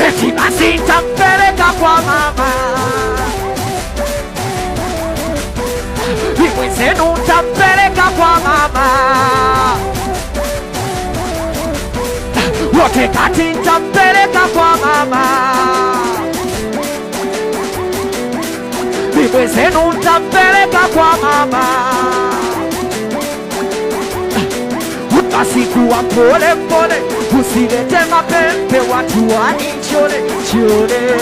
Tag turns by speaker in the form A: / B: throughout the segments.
A: eti basi nitampeleka kwa mama. Mwenzenu nitampeleka kwa mama. Wote kati nitampeleka kwa mama. Mwenzenu nitampeleka kwa mama. Basi kuwa pole pole, usilete mapepe watu wanichole chole.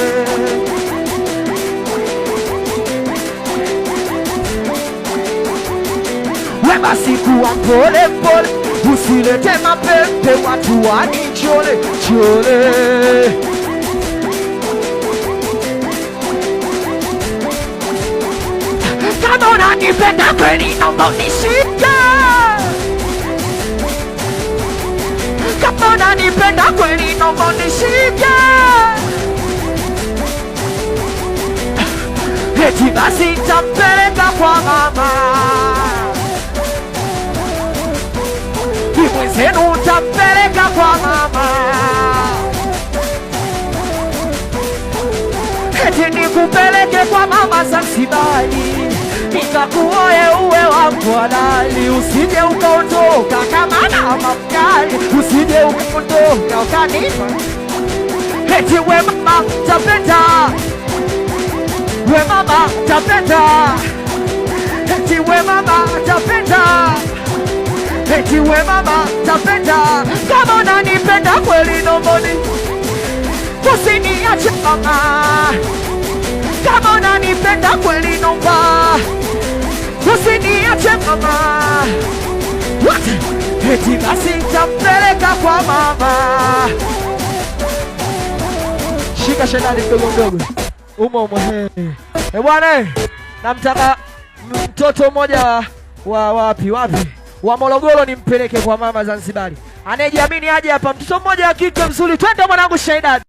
A: Basi kuwa pole pole, usilete mapepe watu wanichole chole. Kama unanipenda kweli naomba unishike. Kama unanipenda kweli naomba unishike. Eti basi nitampeleka kwa mama. Mwenzenu nitampeleka kwa mama. Eti nikupeleke kwa mama Zanzibari, nikakuoe uwe wangu halali. Usije ukaondoka kama mama mkali, usije ukaondoka ukanipa. Eti we mama tapenda, we mama tapenda. Eti we mama tapenda, eti we mama tapenda. Kama unanipenda kweli nomboni, usiniache mama. Kama unanipenda kweli nomba, usiniache mama. What? Eti basi nitampeleka kwa mama. Shika shendani mdogo mdogo umo umo. Bwana, namtaka mtoto mmoja wa wapi wa Morogoro nimpeleke kwa mama Zanzibari. Anayejiamini aje hapa, mtoto mmoja wa kike mzuri. Twende mwanangu Shaidad.